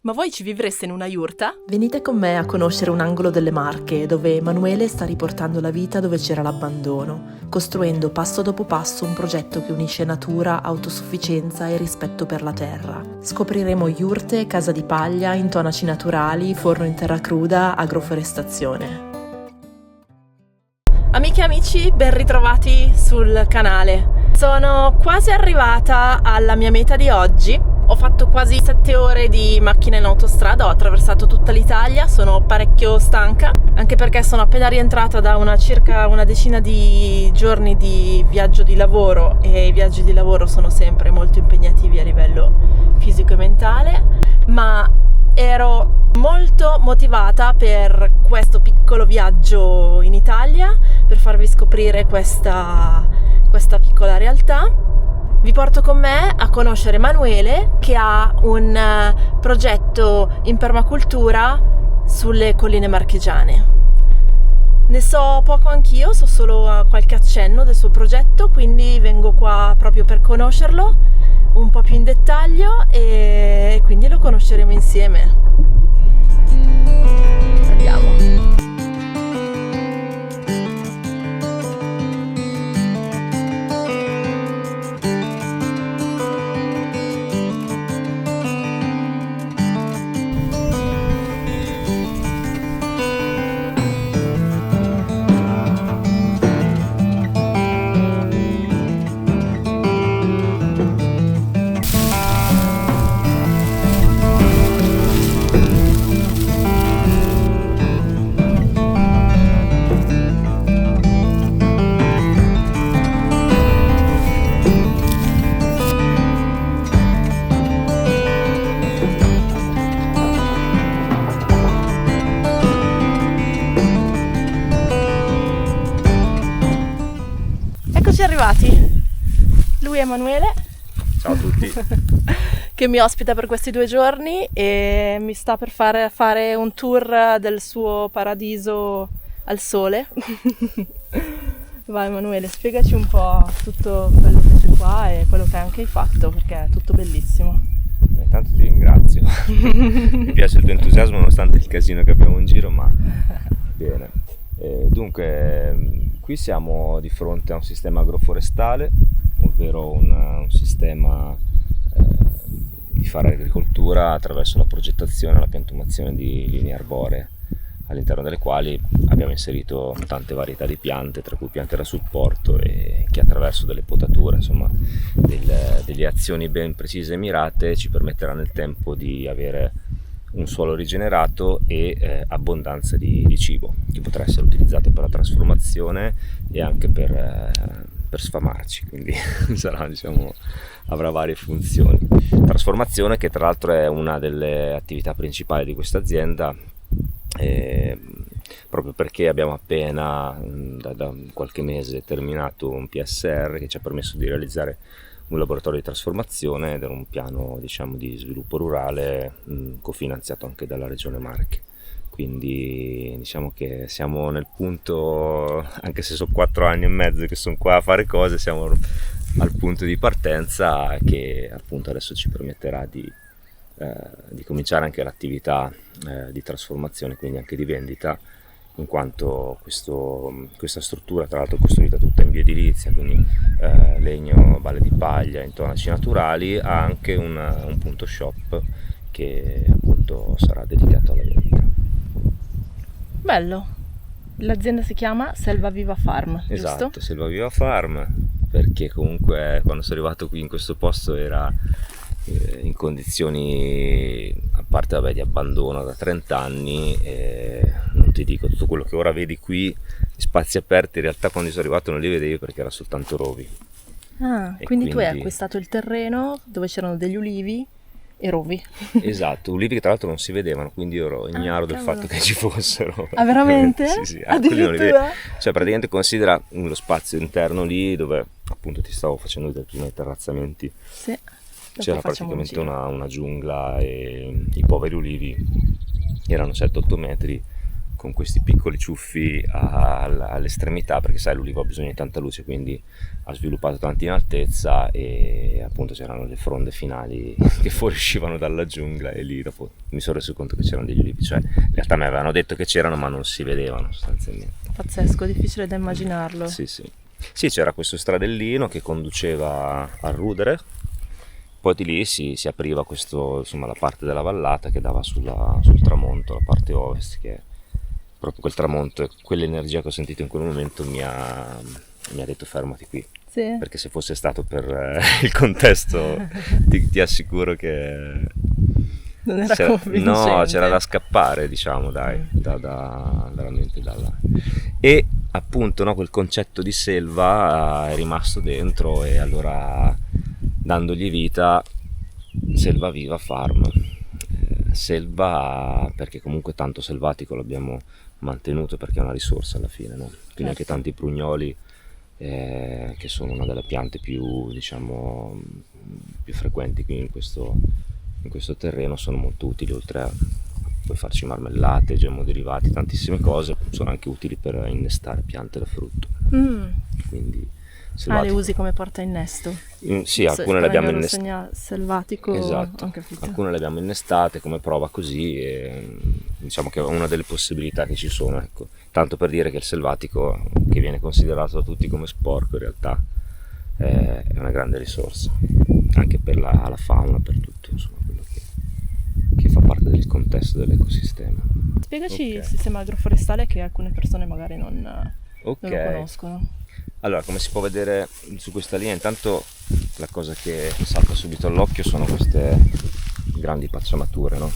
Ma voi ci vivreste in una yurta? Venite con me a conoscere un angolo delle Marche dove Emanuele sta riportando la vita dove c'era l'abbandono, costruendo passo dopo passo un progetto che unisce natura, autosufficienza e rispetto per la terra. Scopriremo yurte, casa di paglia, intonaci naturali, forno in terra cruda, agroforestazione. Amiche e amici, ben ritrovati sul canale. Sono quasi arrivata alla mia meta di oggi. Ho fatto quasi 7 ore di macchina in autostrada, ho attraversato tutta l'Italia, sono parecchio stanca, anche perché sono appena rientrata da circa una decina di giorni di viaggio di lavoro, e i viaggi di lavoro sono sempre molto impegnativi a livello fisico e mentale, ma ero molto motivata per questo piccolo viaggio in Italia, per farvi scoprire questa piccola realtà. Vi porto con me a conoscere Emanuele, che ha un progetto in permacultura sulle colline marchigiane. Ne so poco anch'io, so solo qualche accenno del suo progetto, quindi vengo qua proprio per conoscerlo un po' più in dettaglio e quindi lo conosceremo insieme. Andiamo. Eccoci arrivati, lui è Emanuele. Ciao a tutti. Che mi ospita per questi 2 giorni e mi sta per fare un tour del suo paradiso al sole. Vai Emanuele, spiegaci un po' tutto quello che c'è qua e quello che anche hai fatto, perché è tutto bellissimo. Intanto ti ringrazio, mi piace il tuo entusiasmo nonostante il casino che abbiamo in giro, ma bene. Dunque, qui siamo di fronte a un sistema agroforestale, ovvero un sistema di fare agricoltura attraverso la progettazione e la piantumazione di linee arboree, all'interno delle quali abbiamo inserito tante varietà di piante, tra cui piante da supporto, e che attraverso delle potature, insomma, delle azioni ben precise e mirate ci permetterà nel tempo di avere un suolo rigenerato e abbondanza di cibo che potrà essere utilizzato per la trasformazione e anche per sfamarci, quindi sarà, avrà varie funzioni. Trasformazione che tra l'altro è una delle attività principali di questa azienda, proprio perché abbiamo appena da qualche mese terminato un PSR che ci ha permesso di realizzare un laboratorio di trasformazione ed era un piano di sviluppo rurale cofinanziato anche dalla Regione Marche. Quindi diciamo che siamo nel punto, anche se sono 4 anni e mezzo che sono qua a fare cose, siamo al punto di partenza che appunto adesso ci permetterà di cominciare anche l'attività di trasformazione, quindi anche di vendita, in quanto questa struttura, tra l'altro costruita tutta in biedilizia, quindi legno, balle di paglia, intonaci naturali, ha anche un punto shop che appunto sarà dedicato alla vendita. Bello, l'azienda si chiama Selva Viva Farm, Esatto, giusto? Selva Viva Farm, perché comunque quando sono arrivato qui in questo posto era in condizioni, a parte di abbandono da 30 anni, non ti dico, tutto quello che ora vedi qui, spazi aperti, in realtà quando sono arrivato non li vedevi perché era soltanto rovi. Quindi tu hai acquistato il terreno dove c'erano degli ulivi e rovi. Esatto, ulivi che tra l'altro non si vedevano, quindi io ero ignaro del fatto che ci fossero. Ah, veramente? Sì, addirittura? Cioè praticamente considera lo spazio interno lì dove appunto ti stavo facendo vedere prima i terrazzamenti. Sì. C'era praticamente una giungla e i poveri ulivi erano 7-8 metri con questi piccoli ciuffi all'estremità, perché sai l'ulivo ha bisogno di tanta luce, quindi ha sviluppato tanto in altezza e appunto c'erano le fronde finali che fuoriuscivano dalla giungla, e lì dopo mi sono reso conto che c'erano degli ulivi, cioè in realtà mi avevano detto che c'erano ma non si vedevano sostanzialmente. Pazzesco, difficile da immaginarlo. Sì, c'era questo stradellino che conduceva al rudere, poi di lì si apriva la parte della vallata che dava sul tramonto, la parte ovest, che proprio quel tramonto e quell'energia che ho sentito in quel momento mi ha detto fermati qui. Sì. Perché se fosse stato per il contesto ti assicuro che non era convincente. No, c'era da scappare, diciamo, dai, veramente dalla. E appunto, no, quel concetto di selva è rimasto dentro, e allora dandogli vita, Selva Viva Farm. Selva perché comunque tanto selvatico l'abbiamo mantenuto, perché è una risorsa alla fine, no? Quindi anche tanti prugnoli, che sono una delle piante più, diciamo, più frequenti qui in questo terreno, sono molto utili. Oltre a puoi farci marmellate, gemmoderivati, tantissime cose, sono anche utili per innestare piante da frutto. Quindi le usi come porta innesto? Sì, alcune le abbiamo innestate. Selvatico, esatto, alcune le abbiamo innestate come prova così, e diciamo che è una delle possibilità che ci sono, ecco. Tanto per dire che il selvatico, che viene considerato da tutti come sporco, in realtà è una grande risorsa anche per la fauna, per tutto, insomma, quello che fa parte del contesto dell'ecosistema. Spiegaci il sistema agroforestale, che alcune persone magari non lo conoscono. Allora, come si può vedere su questa linea, intanto la cosa che salta subito all'occhio sono queste grandi pacciamature, no?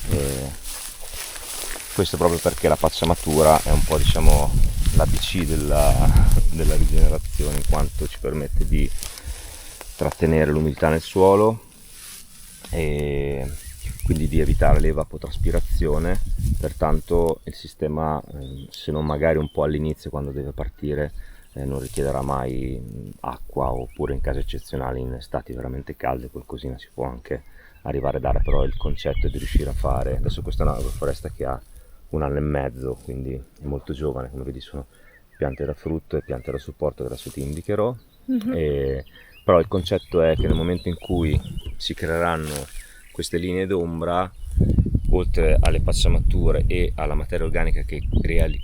E questo proprio perché la pacciamatura è un po', diciamo, l'ABC della rigenerazione, in quanto ci permette di trattenere l'umidità nel suolo e quindi di evitare l'evapotraspirazione. Pertanto il sistema, se non magari un po' all'inizio quando deve partire, non richiederà mai acqua, oppure in casi eccezionali in estati veramente calde qualcosina si può anche arrivare a dare, però il concetto è di riuscire a fare. Adesso questa è una agroforesta che ha 1 anno e mezzo, quindi è molto giovane, come vedi sono piante da frutto e piante da supporto che adesso ti indicherò. Però il concetto è che nel momento in cui si creeranno queste linee d'ombra, oltre alle pacciamature e alla materia organica che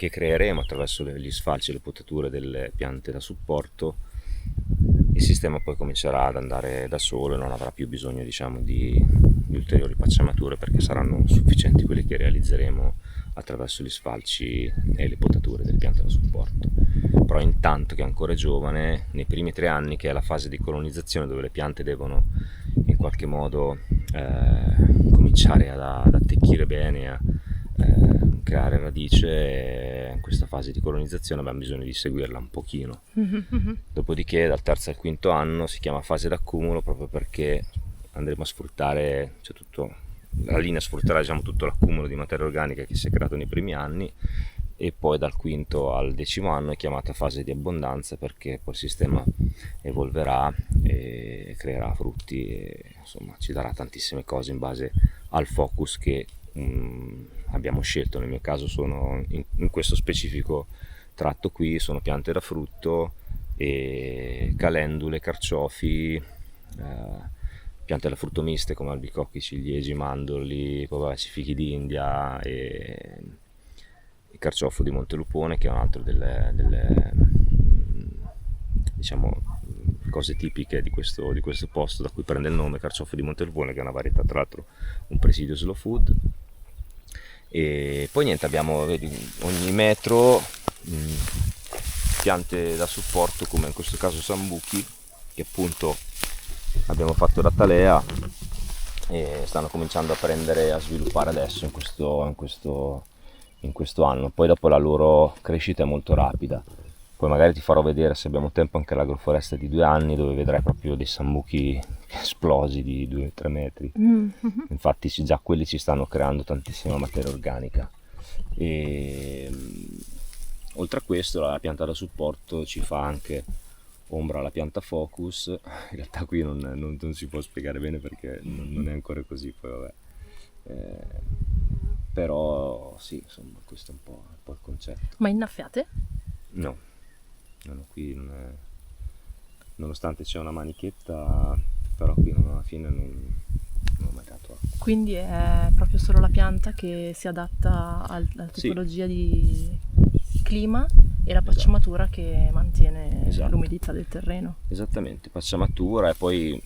creeremo attraverso gli sfalci e le potature delle piante da supporto, il sistema poi comincerà ad andare da solo e non avrà più bisogno, diciamo, di ulteriori pacciamature, perché saranno sufficienti quelle che realizzeremo attraverso gli sfalci e le potature delle piante da supporto. Però intanto che è ancora giovane, nei primi 3 anni, che è la fase di colonizzazione dove le piante devono in qualche modo cominciare ad attecchire bene, a creare radice, in questa fase di colonizzazione abbiamo bisogno di seguirla un pochino. Dopodiché dal 3° al 5° anno si chiama fase d'accumulo, proprio perché andremo a sfruttare, la linea sfrutterà, diciamo, tutto l'accumulo di materia organica che si è creato nei primi anni, e poi dal 5° al 10° anno è chiamata fase di abbondanza, perché poi il sistema evolverà e creerà frutti e insomma ci darà tantissime cose in base al focus che abbiamo scelto. Nel mio caso sono in questo specifico tratto qui sono piante da frutto e calendule, carciofi, piante da frutto miste come albicocchi, ciliegi, mandorli, poi fichi d'India e il carciofo di Montelupone, che è un altro delle diciamo cose tipiche di questo posto, da cui prende il nome, carciofo di Montelupone, che è una varietà, tra l'altro un presidio slow food. E poi niente, abbiamo, vedi, ogni metro piante da supporto, come in questo caso sambuchi, che appunto abbiamo fatto da talea e stanno cominciando a sviluppare adesso in questo anno. Poi dopo la loro crescita è molto rapida. Poi magari ti farò vedere, se abbiamo tempo, anche l'agroforesta di 2 anni, dove vedrai proprio dei sambuchi esplosi di 2-3 metri. Infatti già quelli ci stanno creando tantissima materia organica. E oltre a questo, la pianta da supporto ci fa anche ombra alla pianta focus. In realtà qui non si può spiegare bene perché non è ancora così, poi vabbè. però sì, insomma, questo è un po' il concetto. Ma innaffiate? No, qui nonostante c'è una manichetta, però qui alla fine non ho mai dato acqua. Quindi è proprio solo la pianta che si adatta alla tipologia di clima e la pacciamatura che mantiene l'umidità del terreno. Esattamente, pacciamatura, e poi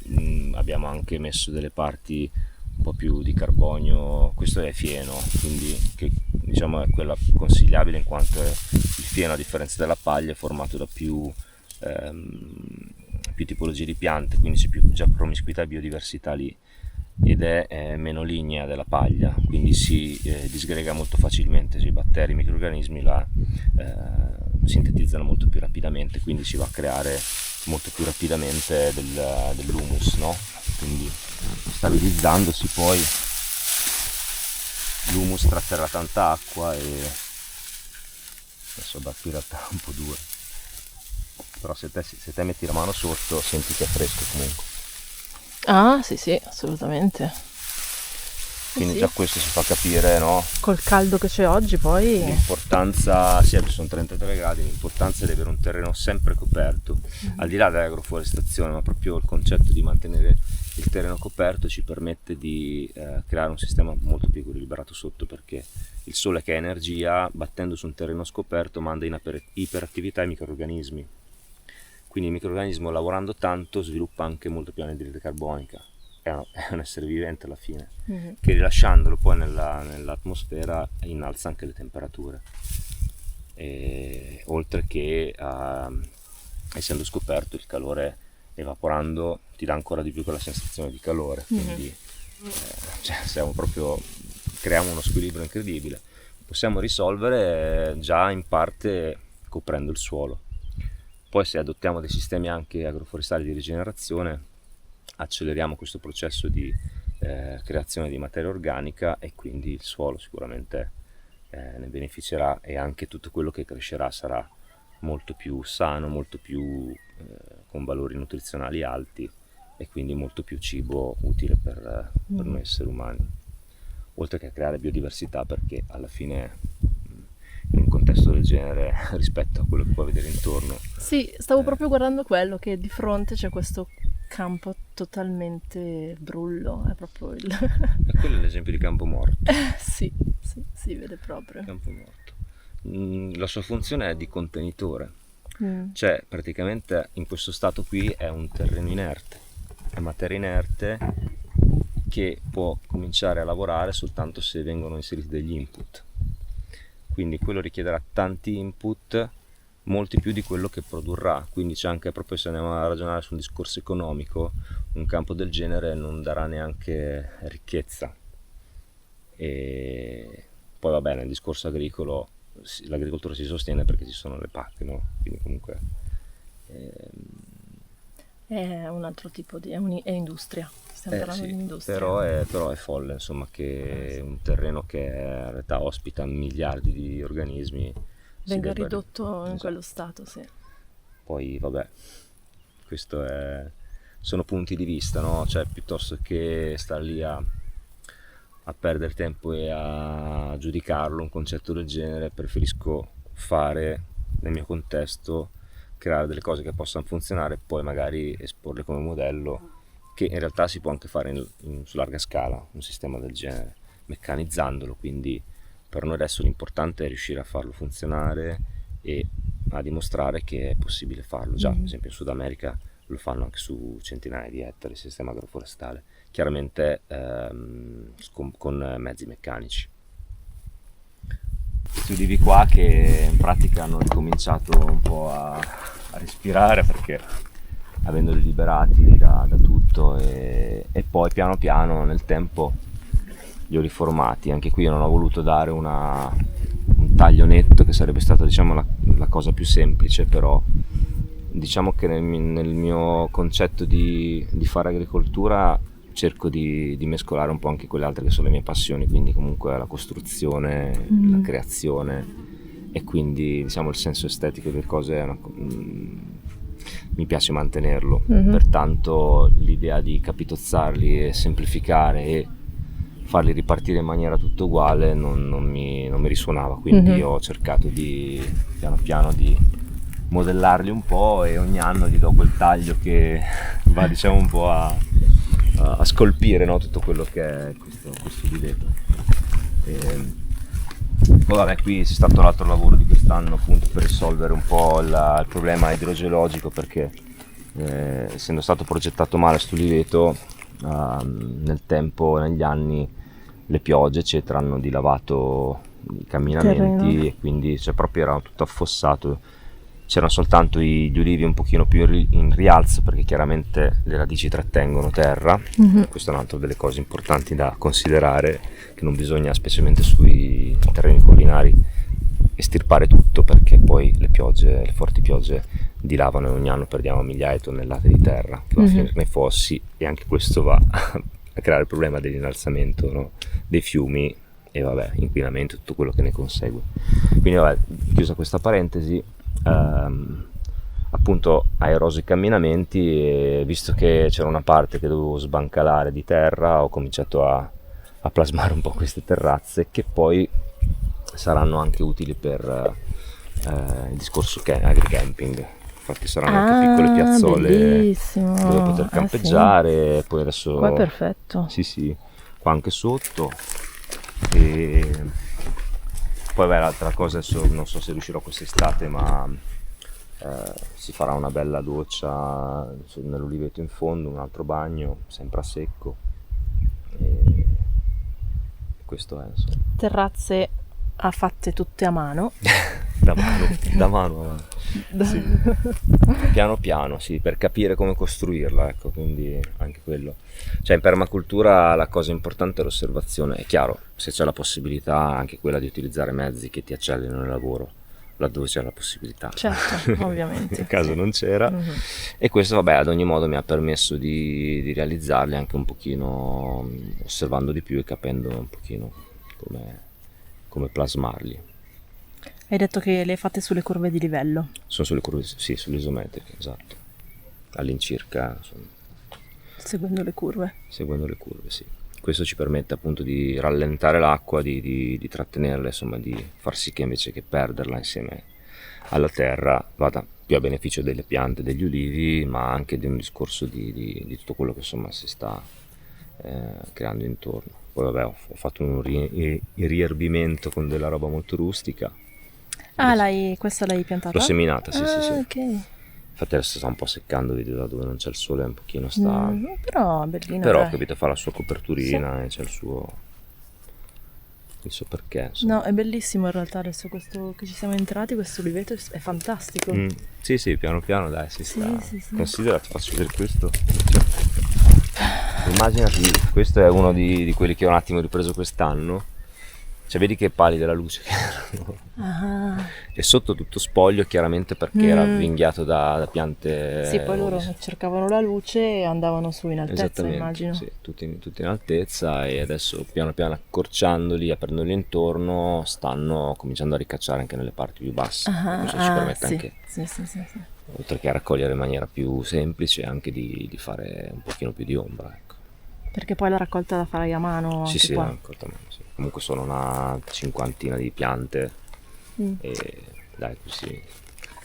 abbiamo anche messo delle parti un po' più di carbonio. Questo è fieno, quindi che diciamo è quella consigliabile, in quanto il fieno, a differenza della paglia, è formato da più tipologie di piante, quindi c'è più già promiscuità e biodiversità lì, ed è meno lignea della paglia, quindi si disgrega molto facilmente. I batteri, i microrganismi la sintetizzano molto più rapidamente, quindi si va a creare molto più rapidamente dell'humus, no? Quindi stabilizzandosi poi l'humus tratterà tanta acqua, e adesso qui in realtà è un po' dura, però se te metti la mano sotto senti che è fresco comunque. Ah sì, assolutamente. Quindi già questo si fa capire, no? Col caldo che c'è oggi poi... L'importanza, sì, sono 33 gradi, l'importanza di avere un terreno sempre coperto, al di là dell'agroforestazione, ma proprio il concetto di mantenere il terreno coperto ci permette di creare un sistema molto più equilibrato sotto, perché il sole, che è energia, battendo su un terreno scoperto manda in iperattività i microrganismi. Quindi il microrganismo, lavorando tanto, sviluppa anche molto più anidride carbonica. È un essere vivente alla fine, che rilasciandolo poi nell'atmosfera innalza anche le temperature, e, oltre che essendo scoperto, il calore evaporando ti dà ancora di più quella sensazione di calore, quindi creiamo uno squilibrio incredibile. Possiamo risolvere già in parte coprendo il suolo. Poi, se adottiamo dei sistemi anche agroforestali di rigenerazione, acceleriamo questo processo di creazione di materia organica, e quindi il suolo sicuramente ne beneficerà, e anche tutto quello che crescerà sarà molto più sano, molto più con valori nutrizionali alti, e quindi molto più cibo utile per noi esseri umani, oltre che a creare biodiversità, perché alla fine in un contesto del genere, rispetto a quello che puoi vedere intorno. Sì, stavo proprio guardando quello, che di fronte c'è questo campo totalmente brullo, è proprio il... E quello è l'esempio di campo morto. Sì, si vede proprio. Campo morto. La sua funzione è di contenitore, cioè praticamente in questo stato qui è un terreno inerte, è materia inerte che può cominciare a lavorare soltanto se vengono inseriti degli input. Quindi quello richiederà tanti input, molti più di quello che produrrà, quindi c'è anche, proprio se andiamo a ragionare su un discorso economico, un campo del genere non darà neanche ricchezza. E poi va bene, nel discorso agricolo, l'agricoltura si sostiene perché ci sono le PAC, no? Quindi comunque è un altro tipo di... è industria, stiamo parlando di industria. Però è folle, insomma, che un terreno che in realtà ospita miliardi di organismi venga ridotto in quello stato, sì. Poi vabbè, questo sono punti di vista, no? Cioè, piuttosto che star lì a perdere tempo e a giudicarlo un concetto del genere, preferisco fare nel mio contesto, creare delle cose che possano funzionare e poi magari esporle come modello, che in realtà si può anche fare su larga scala, un sistema del genere, meccanizzandolo. Quindi per noi adesso l'importante è riuscire a farlo funzionare e a dimostrare che è possibile farlo. Già, ad esempio in Sud America lo fanno anche su centinaia di ettari, il sistema agroforestale, chiaramente con mezzi meccanici. Tu divi qua che in pratica hanno ricominciato un po' a respirare, perché avendoli liberati da tutto, e poi piano piano nel tempo li ho riformati. Anche qui non ho voluto dare un taglio netto, che sarebbe stata, diciamo, la cosa più semplice, però diciamo che nel mio concetto di fare agricoltura cerco di mescolare un po' anche quelle altre che sono le mie passioni, quindi comunque la costruzione, la creazione, e quindi diciamo il senso estetico delle cose mi piace mantenerlo. Pertanto l'idea di capitozzarli e semplificare e farli ripartire in maniera tutto uguale non mi risuonava, quindi ho cercato di piano piano di modellarli un po', e ogni anno gli do quel taglio che va, diciamo, un po' a scolpire, no, tutto quello che è questo uliveto. Poi vabbè, qui si sta fatto l'altro lavoro di quest'anno appunto per risolvere un po' il problema idrogeologico, perché essendo stato progettato male st'uliveto, nel tempo, negli anni, le piogge eccetera hanno dilavato i camminamenti Terreno. e quindi proprio era tutto affossato. C'erano soltanto gli ulivi un pochino più in rialzo, perché chiaramente le radici trattengono terra. Questa è un'altra delle cose importanti da considerare, che non bisogna, specialmente sui terreni collinari, estirpare tutto, perché poi le forti piogge dilavano e ogni anno perdiamo migliaia di tonnellate di terra che va a finire nei fossi, e anche questo va a creare il problema dell'innalzamento, no, dei fiumi, e vabbè, inquinamento e tutto quello che ne consegue. Quindi vabbè, chiusa questa parentesi, appunto ha eroso i camminamenti, e visto che c'era una parte che dovevo sbancalare di terra, ho cominciato a plasmare un po' queste terrazze, che poi saranno anche utili per il discorso agricamping. Infatti saranno anche piccole piazzole bellissimo. dove poter campeggiare. Poi adesso Qua è perfetto. sì, qua anche sotto. E poi beh, l'altra cosa, adesso non so se riuscirò quest'estate, ma si farà una bella doccia nell'uliveto in fondo, un altro bagno sempre a secco, e questo è, insomma. Terrazze fatte tutte a mano. da mano sì. Piano piano, sì, per capire come costruirla, ecco, quindi anche quello. Cioè in permacultura la cosa importante è l'osservazione. È chiaro, se c'è la possibilità, anche quella di utilizzare mezzi che ti accelerino il lavoro laddove c'è la possibilità. Certo, ovviamente. Nel caso non c'era. E questo vabbè, ad ogni modo mi ha permesso di realizzarli anche un pochino, osservando di più e capendo un pochino come plasmarli. Hai detto che le fate sulle curve di livello. Sono sulle curve, sì, sulle isometriche, esatto. All'incirca, insomma, Seguendo le curve. seguendo le curve, sì. Questo ci permette appunto di rallentare l'acqua, di trattenerla, insomma, di far sì che invece che perderla insieme alla terra vada più a beneficio delle piante, degli ulivi, ma anche di un discorso di tutto quello che insomma si sta creando intorno. Poi vabbè, ho fatto un rierbimento con della roba molto rustica. Questa l'hai piantata? L'ho seminata, sì. Ok. Infatti adesso sta un po' seccando, vedi, da dove non c'è il sole un pochino sta. Però bellina. Però, dai. capito, fa la sua coperturina e c'è il suo perché, insomma. No, è bellissimo in realtà adesso questo che ci siamo entrati, questo uliveto è fantastico. Sì, piano piano, dai, si sta. Sì. Considera, ti faccio vedere questo. Immaginati, questo è uno di quelli che ho un attimo ripreso quest'anno. Cioè, vedi che pallida la luce che erano. E sotto tutto spoglio, chiaramente, perché era avvinghiato da piante. Sì, poi loro cercavano la luce e andavano su in altezza, Esattamente, immagino. sì, tutti in altezza, e adesso piano piano accorciandoli, aprendoli intorno, stanno cominciando a ricacciare anche nelle parti più basse. Questo ci permette anche, Sì. oltre che a raccogliere in maniera più semplice, anche di fare un pochino più di ombra, ecco. Perché poi la raccolta la farai a mano anche Sì, qua. raccolta a mano, sì. Comunque sono una cinquantina di piante e dai, così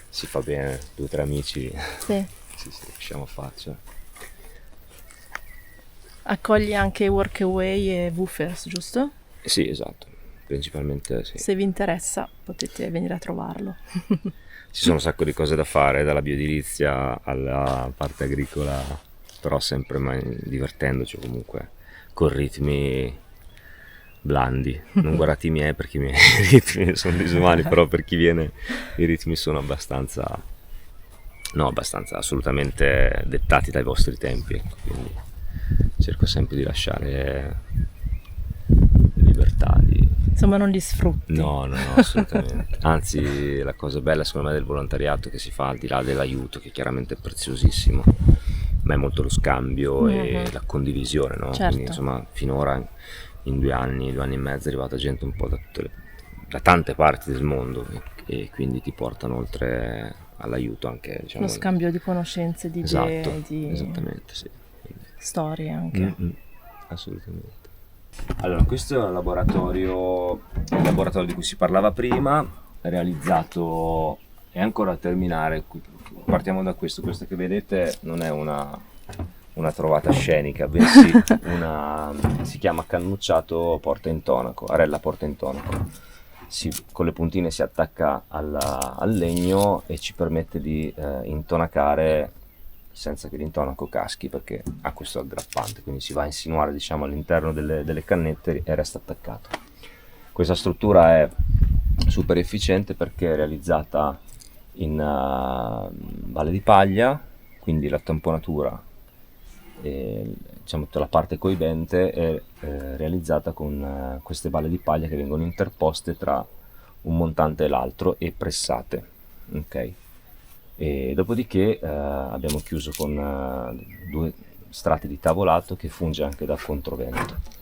si fa bene, 2 o 3 amici. Sì. Sì, riusciamo a farcela. Accogli anche workaway e woofers, giusto? Sì, esatto, principalmente sì. Se vi interessa potete venire a trovarlo. Ci sono un sacco di cose da fare, dalla bioedilizia alla parte agricola, però sempre divertendoci, comunque con ritmi blandi. Non guardate i miei, perché i miei ritmi sono disumani, però per chi viene i ritmi sono abbastanza assolutamente dettati dai vostri tempi, ecco. Quindi cerco sempre di lasciare libertà Insomma, non li sfrutti. No, assolutamente. Anzi, la cosa bella secondo me del volontariato che si fa, al di là dell'aiuto, che chiaramente è preziosissimo, ma è molto lo scambio e la condivisione, no? Certo. Quindi insomma, finora in 2 anni e mezzo è arrivata gente un po' da tante parti del mondo, e quindi ti portano oltre all'aiuto anche, diciamo, Lo scambio di conoscenze, di idee, esatto, di esattamente, sì. storie anche. Assolutamente. Allora, questo è il laboratorio di cui si parlava prima, realizzato, è ancora a terminare. Partiamo da questo che vedete non è una trovata scenica, bensì si chiama cannucciato porta intonaco, arella porta intonaco. Con le puntine si attacca al legno e ci permette di intonacare senza che l'intonaco caschi, perché ha questo aggrappante, quindi si va a insinuare, diciamo, all'interno delle cannette e resta attaccato. Questa struttura è super efficiente perché è realizzata in balle di paglia, quindi la tamponatura e, diciamo, tutta la parte coibente è realizzata con queste balle di paglia che vengono interposte tra un montante e l'altro e pressate, ok? E dopodiché abbiamo chiuso con 2 strati di tavolato che funge anche da controvento.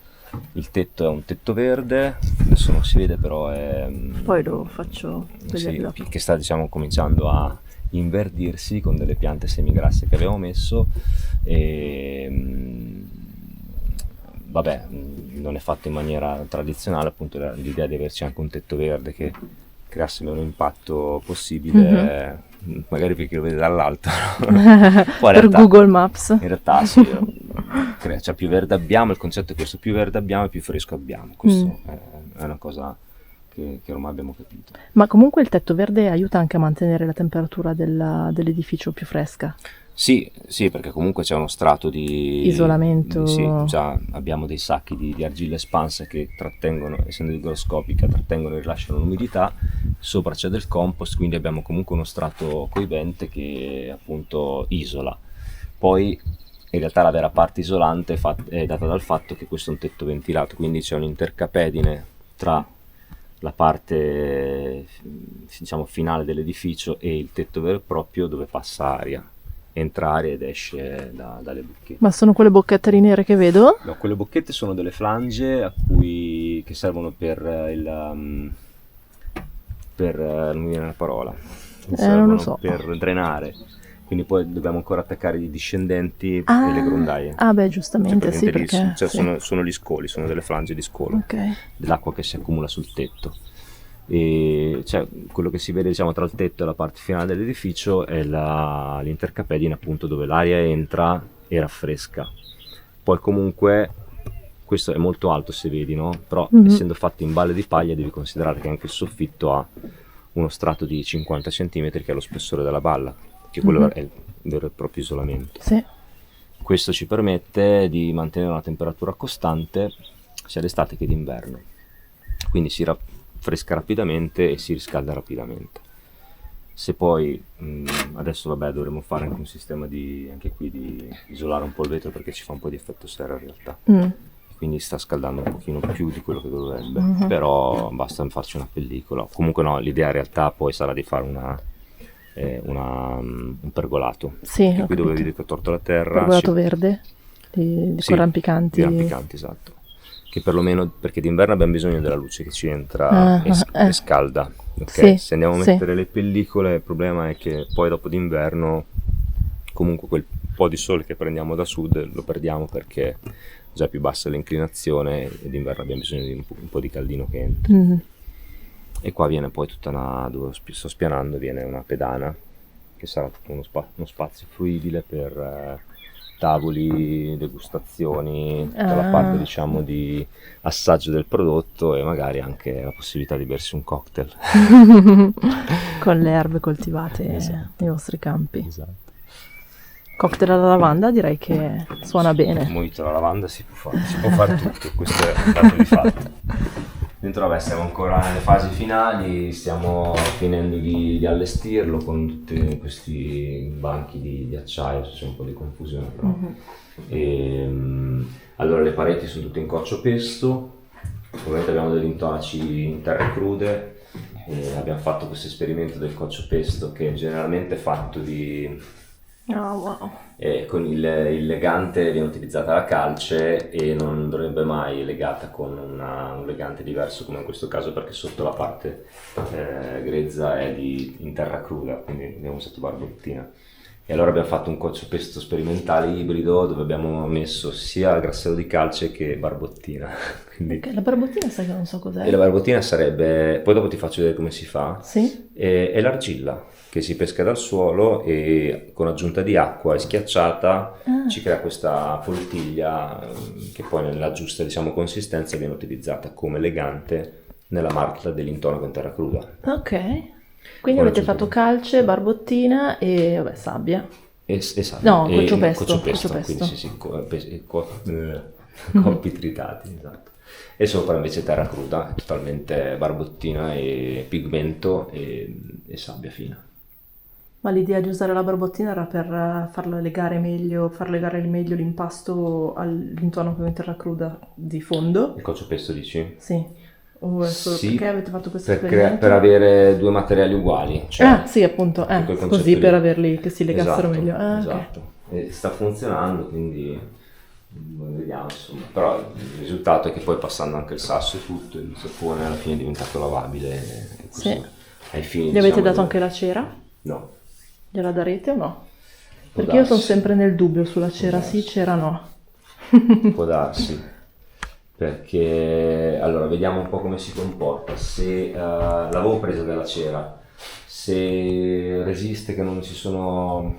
Il tetto è un tetto verde, adesso non si vede, però è Poi lo faccio vedere dopo. che sta, diciamo, cominciando a inverdirsi con delle piante semigrasse che abbiamo messo e vabbè, non è fatto in maniera tradizionale, appunto l'idea di averci anche un tetto verde che creasse meno impatto possibile, magari perché lo vede dall'alto. Poi Per Google Maps. In realtà sì, cioè più verde abbiamo, il concetto è questo, più verde abbiamo e più fresco abbiamo, questo è una cosa che ormai abbiamo capito. Ma comunque il tetto verde aiuta anche a mantenere la temperatura dell'edificio più fresca. Sì, perché comunque c'è uno strato di isolamento. Sì, già abbiamo dei sacchi di argilla espansa che trattengono, essendo igroscopica, trattengono e rilasciano l'umidità. Sopra c'è del compost, quindi abbiamo comunque uno strato coibente che appunto isola. Poi in realtà la vera parte isolante è data dal fatto che questo è un tetto ventilato, quindi c'è un'intercapedine tra la parte, diciamo, finale dell'edificio e il tetto vero e proprio, dove passa aria, entra aria ed esce dalle bocchette. Ma sono quelle bocchette nere che vedo? No, quelle bocchette sono delle flange che servono per non mi viene la parola, non lo so. per drenare. Quindi poi dobbiamo ancora attaccare i discendenti e le grondaie. Ah beh, giustamente, Cioè, sì, perché sì. sì. Sono gli scoli, sono delle flange di scolo, Okay. dell'acqua che si accumula sul tetto. E cioè, quello che si vede, diciamo, tra il tetto e la parte finale dell'edificio è l'intercapedine, appunto, dove l'aria entra e raffresca. Poi comunque questo è molto alto, se vedi, no? Però essendo fatto in balle di paglia devi considerare che anche il soffitto ha uno strato di 50 cm che è lo spessore della balla, che quello è il vero e proprio isolamento. Sì. Questo ci permette di mantenere una temperatura costante sia d'estate che d'inverno, quindi si raffresca rapidamente e si riscalda rapidamente. Se poi adesso vabbè dovremo fare anche un sistema anche qui di isolare un po' il vetro, perché ci fa un po' di effetto serra in realtà, quindi sta scaldando un pochino più di quello che dovrebbe, però basta farci una pellicola. Comunque no, l'idea in realtà poi sarà di fare un pergolato, Sì, che ho qui dove capito. vedi che ho torto la terra, Pergolato verde di sì, con rampicanti. di rampicanti, esatto, che perlomeno, perché d'inverno abbiamo bisogno della luce che ci entra e scalda, ok? Sì, Se andiamo a sì. mettere le pellicole, il problema è che poi dopo d'inverno comunque quel po' di sole che prendiamo da sud lo perdiamo, perché già più bassa l'inclinazione e d'inverno abbiamo bisogno di un po' di caldino che entri. E qua viene poi dove sto spianando, viene una pedana che sarà tutto uno spazio fruibile per tavoli, degustazioni, tutta la parte, diciamo, di assaggio del prodotto e magari anche la possibilità di bersi un cocktail. Con le erbe coltivate Esatto. nei vostri campi. Esatto. Cocktail alla lavanda direi che suona bene. Mojito alla lavanda si può fare tutto, questo è un dato di fatto. Dentro vabbè, siamo ancora nelle fasi finali, stiamo finendo di allestirlo con tutti questi banchi di acciaio, c'è un po' di confusione però. Allora le pareti sono tutte in coccio pesto, ovviamente abbiamo degli intonaci in terre crude, e abbiamo fatto questo esperimento del coccio pesto che generalmente è fatto di... Oh, wow. con il legante viene utilizzata la calce e non dovrebbe mai legata con un legante diverso come in questo caso, perché sotto la parte grezza è in terra cruda, quindi abbiamo usato barbollettina. E allora abbiamo fatto un coccio pesto sperimentale ibrido dove abbiamo messo sia grassetto di calce che barbottina. Quindi... Ok, la barbottina sai che non so cos'è. E la barbottina sarebbe, poi dopo ti faccio vedere come si fa, Sì? è l'argilla che si pesca dal suolo e con aggiunta di acqua e schiacciata ci crea questa poltiglia che poi nella giusta, diciamo, consistenza viene utilizzata come legante nella marca dell'intonaco in terra cruda. Ok. Quindi avete fatto calce, barbottina e vabbè, sabbia. E sabbia. No, coccio pesto. Quindi sì, coppi tritati, esatto. E sopra invece terra cruda, totalmente barbottina e pigmento e sabbia fina. Ma l'idea di usare la barbottina era per far legare meglio l'impasto all'intonaco in terra cruda di fondo? Il coccio pesto dici? Sì. O è solo Sì, perché avete fatto questo per esperimento? avere due materiali uguali. Cioè, Sì, appunto, quel concetto così lì. per averli che si legassero Esatto, meglio. Ok. esatto. E sta funzionando, quindi vediamo, insomma. Però il risultato è che poi passando anche il sasso e tutto, il sapone alla fine è diventato lavabile. E così, Sì. ai fini, Gli avete diciamo, dato anche la cera? No. Gliela darete o no? Può Perché io sono darsi. sempre nel dubbio sulla cera darsi. sì, cera no. Può darsi, perché allora vediamo un po' come si comporta. Se l'avevo presa della cera, se resiste, che non ci sono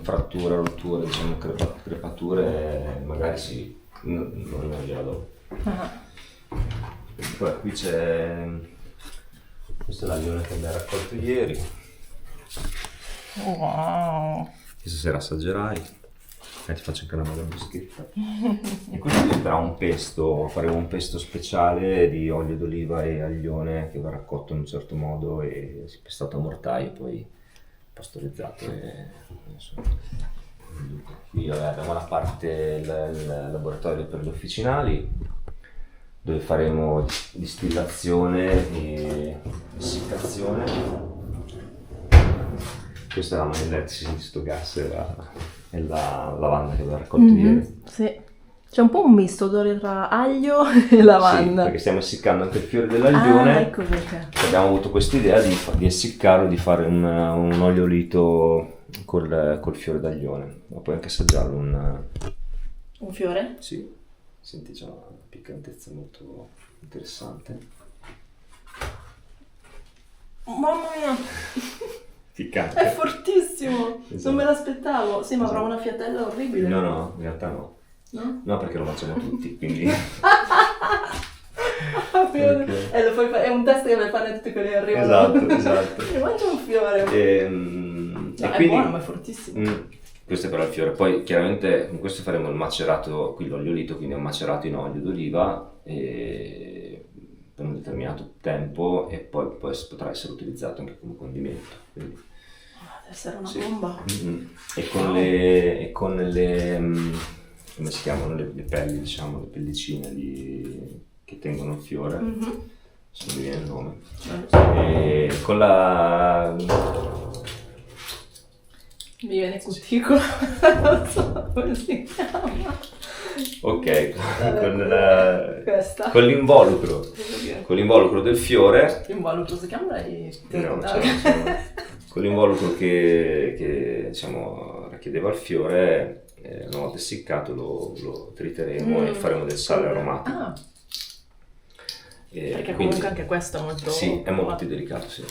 fratture, rotture, diciamo crepature, magari sì, non gliela do. Poi qui c'è, questo è l'aglione che abbiamo raccolto ieri, Wow. questa sera assaggerai. Ti faccio anche una bella bruschetta. E questo diventerà un pesto, faremo un pesto speciale di olio d'oliva e aglione che va raccolto in un certo modo e si è pestato a mortaio, poi pastorizzato. Qui abbiamo una parte, il laboratorio per gli officinali, dove faremo distillazione e essiccazione. Questa è la manelletta, si sente sto gas, è la lavanda che abbiamo raccolto ieri. Sì. C'è un po' un misto odore tra aglio e lavanda. Sì, perché stiamo essiccando anche il fiore dell'aglione. Ecco perché. Abbiamo avuto questa idea di essiccarlo, di fare un oleolito col fiore d'aglione. Ma puoi anche assaggiarlo. Un fiore? Sì, senti, c'è una piccantezza molto interessante. Mamma mia, Piccante. è fortissimo. Esatto. Non me l'aspettavo. Sì, ma avrà Esatto. una fiatella orribile. No, in realtà no. No? No, perché lo mangiamo tutti, quindi... È un test che vai a fare a tutti quelli che arrivano. Esatto. E mangia un fiore. E No, è quindi, buono, ma è fortissimo. questo è però il fiore. Poi chiaramente con questo faremo il macerato, qui l'oliolito, quindi è un macerato in olio d'oliva per un determinato tempo e poi potrà essere utilizzato anche come condimento. Quindi, Deve essere una sì. bomba. E con le come si chiamano, le pelli, diciamo, le pellicine che tengono il fiore, se non mi viene il nome. E con la... Mi viene cuticolo, non so come si chiama. Ok, Questa. con l'involucro del fiore, L'involucro si chiama? no, con l'involucro che diciamo racchiudeva il fiore, una volta essiccato lo triteremo e faremo del sale aromatico. Ah, perché Quindi, comunque anche questo è molto... sì, è molto più delicato, sì.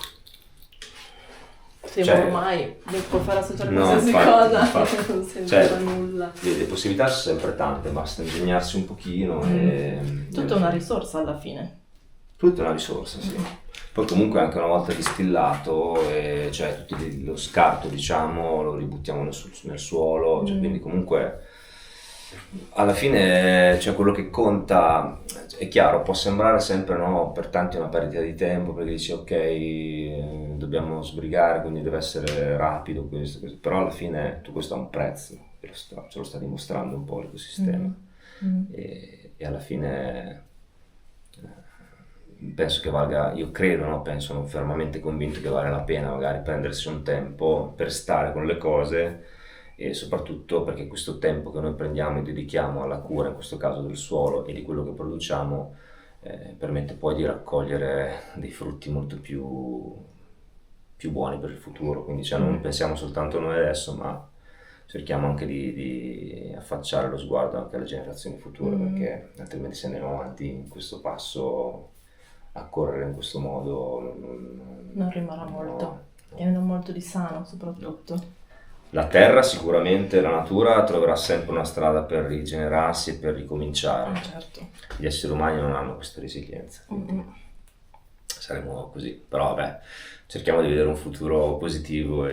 Sì, cioè- ma ormai può fare associare No, qualsiasi infatti, cosa, non sembra Cioè, nulla. Le possibilità sono sempre tante, basta ingegnarsi un pochino e... Tutto è una risorsa alla fine. Tutta una risorsa, sì. Poi comunque anche una volta distillato, cioè tutto lo scarto, diciamo, lo ributtiamo nel suolo, cioè, quindi comunque alla fine, cioè, quello che conta, è chiaro, può sembrare sempre, no, per tanti una perdita di tempo, perché dici ok, dobbiamo sbrigare, quindi deve essere rapido, questo, però alla fine tutto questo ha un prezzo, ce lo sta dimostrando un po' l'ecosistema. E alla fine penso che valga, io credo, no? Sono fermamente convinto che vale la pena magari prendersi un tempo per stare con le cose e soprattutto perché questo tempo che noi prendiamo e dedichiamo alla cura, in questo caso del suolo e di quello che produciamo, permette poi di raccogliere dei frutti molto più più buoni per il futuro, quindi cioè, non pensiamo soltanto noi adesso, ma cerchiamo anche di affacciare lo sguardo anche alle generazioni future, perché altrimenti se andiamo avanti in questo passo a correre in questo modo non rimarrà molto, e non molto di sano soprattutto. La terra sicuramente, la natura troverà sempre una strada per rigenerarsi e per ricominciare. Certo. Gli esseri umani non hanno questa resilienza, quindi saremo così, però vabbè, cerchiamo di vedere un futuro positivo,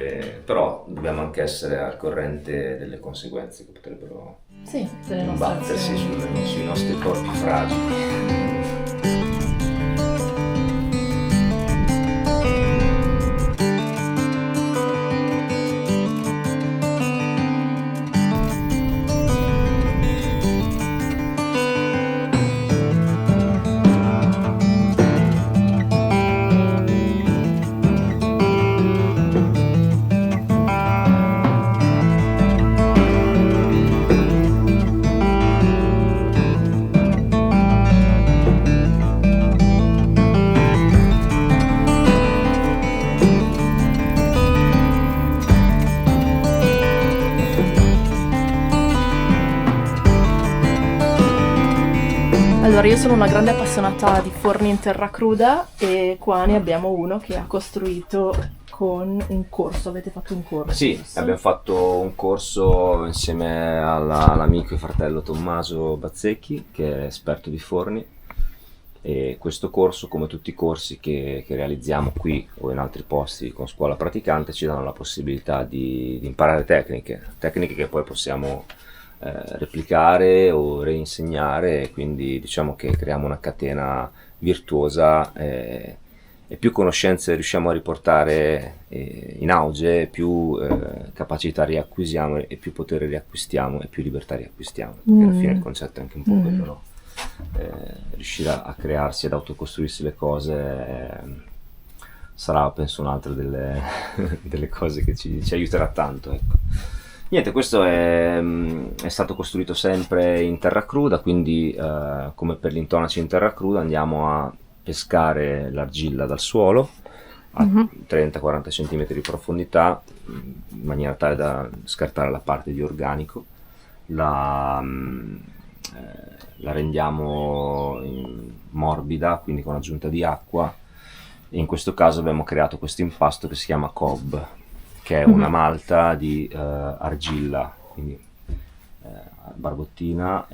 però dobbiamo anche essere al corrente delle conseguenze che potrebbero delle nostre battersi azioni. sui nostri corpi fragili. Allora, io sono una grande appassionata di forni in terra cruda e qua ne abbiamo uno che ha costruito con un corso. Avete fatto un corso? Sì, abbiamo fatto un corso insieme all'amico e fratello Tommaso Bazzecchi, che è esperto di forni, e questo corso, come tutti i corsi che realizziamo qui o in altri posti con scuola praticante, ci danno la possibilità di imparare tecniche che poi possiamo replicare o reinsegnare, e quindi diciamo che creiamo una catena virtuosa, e più conoscenze riusciamo a riportare in auge, più capacità riacquisiamo, e più potere riacquistiamo e più libertà riacquistiamo, perché alla fine il concetto è anche un po' quello, no? Riuscire a crearsi, ad autocostruirsi le cose sarà, penso, un'altra delle cose che ci aiuterà tanto, ecco. Niente, questo è stato costruito sempre in terra cruda, quindi come per l'intonaci in terra cruda andiamo a pescare l'argilla dal suolo a 30-40 cm di profondità, in maniera tale da scartare la parte di organico. La rendiamo morbida, quindi con aggiunta di acqua, e in questo caso abbiamo creato questo impasto che si chiama cob, che è una malta di argilla, quindi barbottina,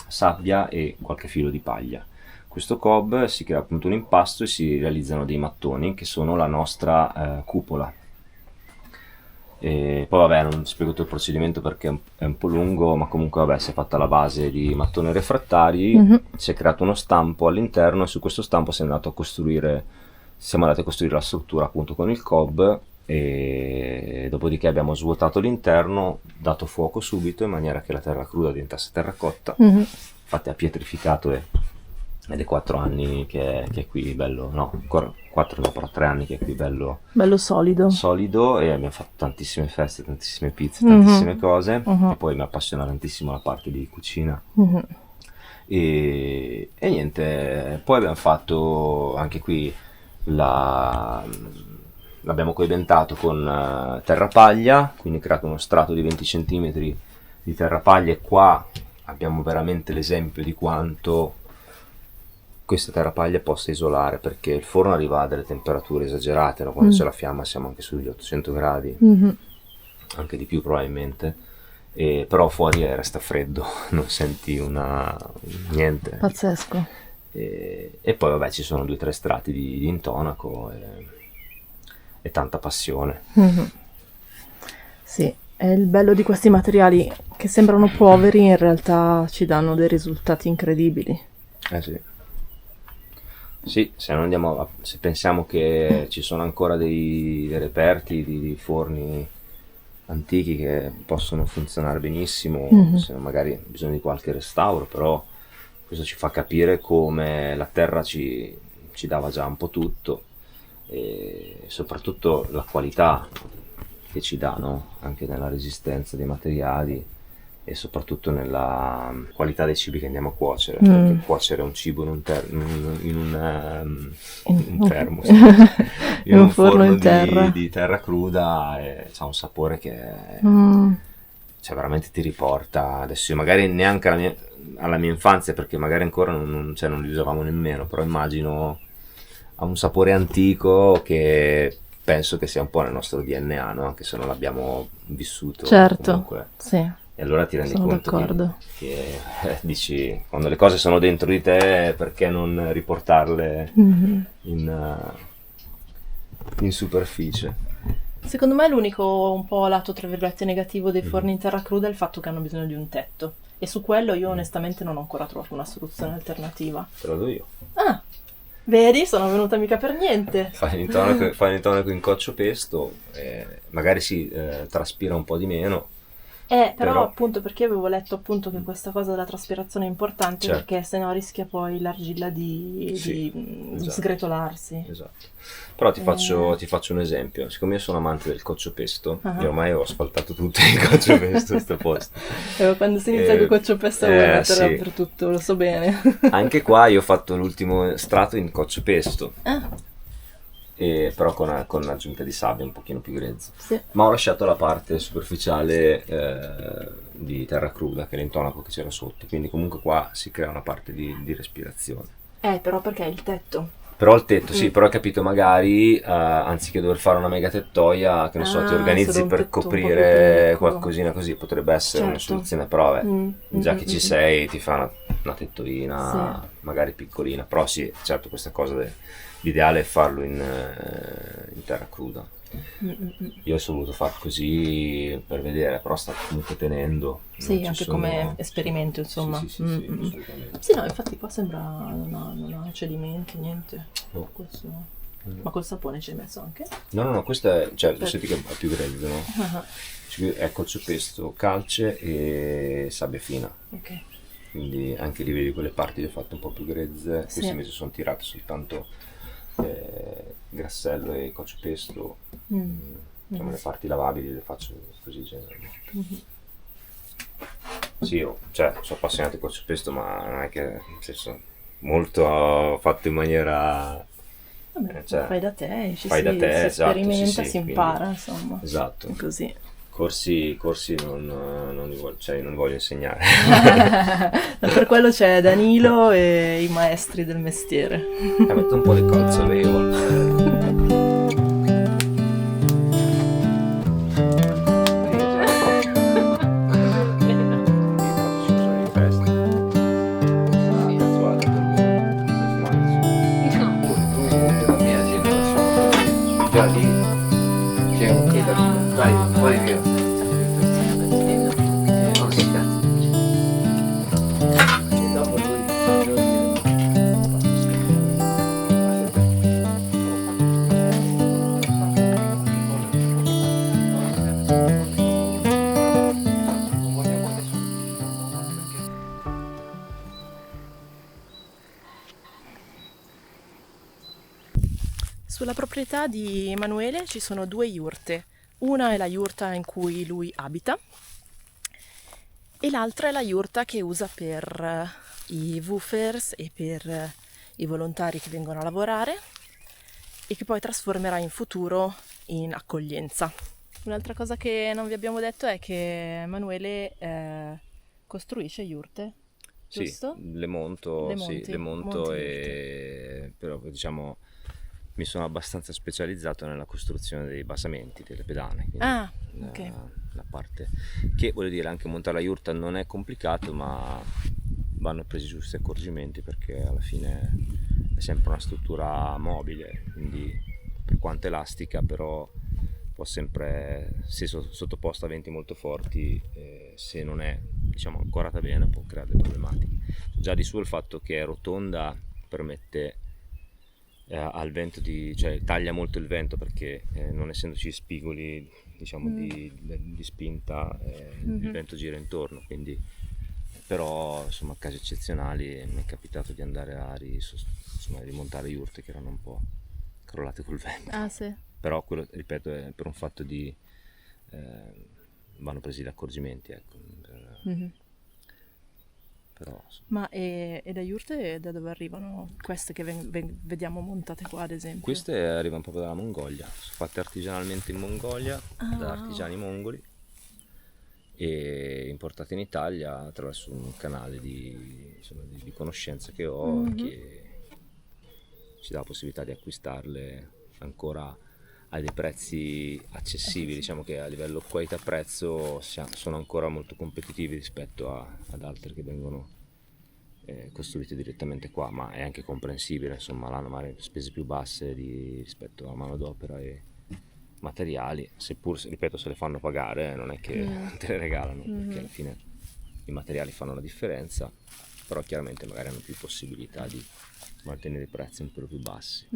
sabbia e qualche filo di paglia. Questo cob si crea appunto un impasto e si realizzano dei mattoni che sono la nostra cupola. E poi vabbè, non spiego tutto il procedimento perché è un po' lungo, ma comunque vabbè, si è fatta la base di mattoni refrattari, si è creato uno stampo all'interno, e su questo stampo siamo andati a costruire la struttura appunto con il cob, e dopodiché abbiamo svuotato l'interno, dato fuoco subito in maniera che la terra cruda diventasse terracotta, infatti ha pietrificato ed è 4 anni che è qui bello, no, ancora 4 no, però 3 anni che è qui bello solido, e abbiamo fatto tantissime feste, tantissime pizze, tantissime cose, e poi mi appassiona tantissimo la parte di cucina. E niente, poi abbiamo fatto anche qui l'abbiamo coibentato con terrapaglia, quindi creato uno strato di 20 cm di terrapaglia, e qua abbiamo veramente l'esempio di quanto questa terrapaglia possa isolare, perché il forno arriva a delle temperature esagerate, no? Quando c'è la fiamma siamo anche sugli 800 gradi, anche di più probabilmente, però fuori resta freddo, non senti niente. Pazzesco. E poi vabbè, ci sono 2 o 3 strati di intonaco e tanta passione. Sì, è il bello di questi materiali che sembrano poveri, in realtà ci danno dei risultati incredibili. Sì, se pensiamo che ci sono ancora dei reperti di forni antichi che possono funzionare benissimo, se magari bisogna di qualche restauro, però questo ci fa capire come la terra ci dava già un po' tutto, e soprattutto la qualità che ci dà, no? Anche nella resistenza dei materiali, e soprattutto nella qualità dei cibi che andiamo a cuocere, perché cuocere un cibo in un termos, in un forno in terra. di terra cruda, ha un sapore che cioè veramente ti riporta. Adesso io magari neanche alla mia infanzia, perché magari ancora non li usavamo nemmeno, però immagino ha un sapore antico che penso che sia un po' nel nostro DNA, no? Anche se non l'abbiamo vissuto. Certo, Comunque. sì. E allora ti rendi Sono conto d'accordo. che dici, quando le cose sono dentro di te, perché non riportarle in superficie? Secondo me l'unico un po' lato, tra virgolette, negativo dei forni in terra cruda è il fatto che hanno bisogno di un tetto. E su quello io onestamente non ho ancora trovato una soluzione alternativa. Te lo do io. Ah, vedi, sono venuta mica per niente. Fai l'intonaco in coccio pesto, magari si traspira un po' di meno. Però appunto perché avevo letto appunto che questa cosa della traspirazione è importante, certo, perché sennò rischia poi l'argilla di esatto, sgretolarsi. Esatto. Però ti faccio un esempio. Siccome io sono amante del coccio pesto, e ormai ho asfaltato tutto il coccio pesto a sto posto. Quando si inizia con coccio pesto vuoi metterla sì. dappertutto, lo so bene. Anche qua io ho fatto l'ultimo strato in coccio pesto. Però con l'aggiunta di sabbia un pochino più grezza, sì. Ma ho lasciato la parte superficiale di terra cruda, che è l'intonaco che c'era sotto, quindi comunque qua si crea una parte di respirazione. Però perché è il tetto? Però il tetto, sì, però hai capito, magari anziché dover fare una mega tettoia, che ne so, ti organizzi per coprire qualcosina così, potrebbe essere una soluzione, però già che ci sei ti fa una tettoina, magari piccolina, però sì, certo, questa cosa l'ideale è farlo in terra cruda. Io ho voluto far così per vedere, però sta comunque tenendo. Sì, anche come esperimento, insomma. Sì, assolutamente. Sì, no, infatti qua sembra non ha cedimenti, niente. No. Ma col sapone ci hai messo anche? No, questa è, cioè, lo senti che è più grezzo, no? È coccio pesto, calce e sabbia fina. Ok. Quindi anche lì vedi quelle parti le ho fatte un po' più grezze, queste invece sono tirate soltanto grassello e coccio pesto. Diciamo, le parti lavabili le faccio così generalmente. Sì, sono appassionato di coccio pesto, ma non è che, nel senso, molto fatto in maniera... fai da te, si esatto, sperimenta, si impara, quindi, insomma. Esatto. È così. Corsi non li voglio insegnare. Per quello c'è Danilo e i maestri del mestiere. Metto un po' di consolevo. Già lì c'è un chilo, vai, un po' di più. Sulla proprietà di Emanuele ci sono 2 iurte. Una è la iurta in cui lui abita e l'altra è la iurta che usa per i woofers e per i volontari che vengono a lavorare e che poi trasformerà in futuro in accoglienza. Un'altra cosa che non vi abbiamo detto è che Emanuele costruisce iurte, giusto? Sì, le monto e però diciamo mi sono abbastanza specializzato nella costruzione dei basamenti, delle pedane. Ok. La parte che, voglio dire, anche montare la iurta non è complicato, ma vanno presi i giusti accorgimenti, perché alla fine è sempre una struttura mobile, quindi per quanto elastica, però può sempre, se sottoposta a venti molto forti, se non è, diciamo, ancorata bene, può creare delle problematiche. Già di suo il fatto che è rotonda permette al vento cioè taglia molto il vento, perché non essendoci spigoli, diciamo, di spinta, il vento gira intorno, quindi, però insomma, casi eccezionali mi è capitato di andare a rimontare iurte che erano un po' crollate col vento. Sì. Però quello, ripeto, è per un fatto di vanno presi gli accorgimenti, ecco. Però, Ma e da yurte da dove arrivano queste che vediamo montate qua, ad esempio? queste arrivano proprio dalla Mongolia, sono fatte artigianalmente in Mongolia da artigiani mongoli e importate in Italia attraverso un canale di conoscenza che ho, che ci dà la possibilità di acquistarle ancora a dei prezzi accessibili. Diciamo che a livello qualità-prezzo sono ancora molto competitivi rispetto ad altre che vengono costruite direttamente qua, ma è anche comprensibile, insomma, hanno magari spese più basse rispetto a manodopera e materiali, seppur, ripeto, se le fanno pagare, non è che te le regalano, perché alla fine i materiali fanno la differenza, però chiaramente magari hanno più possibilità di mantenere i prezzi un po' più bassi.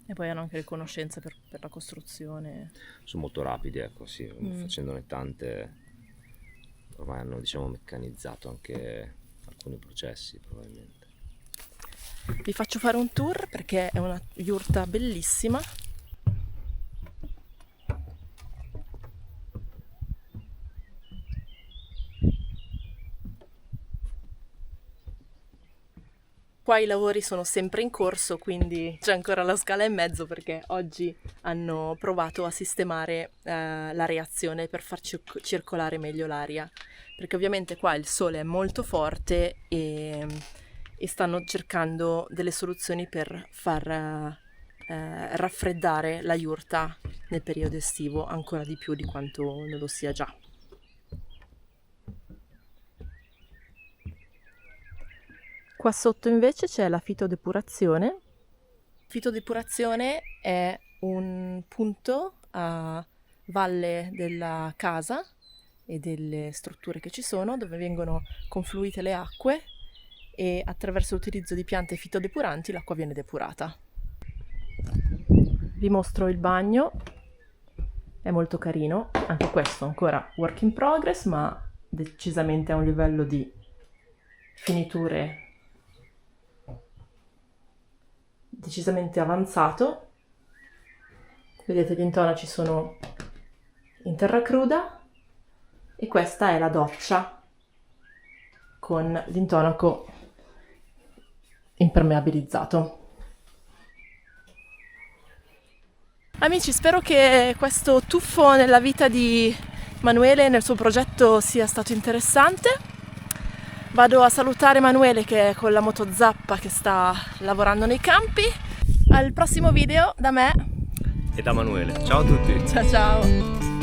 E poi hanno anche le conoscenze per la costruzione. Sono molto rapidi, ecco, sì, facendone tante ormai hanno, diciamo, meccanizzato anche alcuni processi probabilmente. Vi faccio fare un tour perché è una yurta bellissima. Qua i lavori sono sempre in corso, quindi c'è ancora la scala in mezzo perché oggi hanno provato a sistemare la reazione per far circolare meglio l'aria, perché ovviamente qua il sole è molto forte e stanno cercando delle soluzioni per far raffreddare la yurta nel periodo estivo ancora di più di quanto non lo sia già. Qua sotto invece c'è la fitodepurazione. Fitodepurazione è un punto a valle della casa e delle strutture che ci sono, dove vengono confluite le acque e attraverso l'utilizzo di piante fitodepuranti l'acqua viene depurata. Vi mostro il bagno, è molto carino, anche questo ancora work in progress, ma decisamente a un livello di finiture decisamente avanzato. Vedete, gli intonaci sono in terra cruda e questa è la doccia con l'intonaco impermeabilizzato. Amici, spero che questo tuffo nella vita di Manuele nel suo progetto sia stato interessante. Vado a salutare Manuele che è con la motozappa che sta lavorando nei campi. Al prossimo video da me E da Manuele, ciao a tutti! Ciao ciao!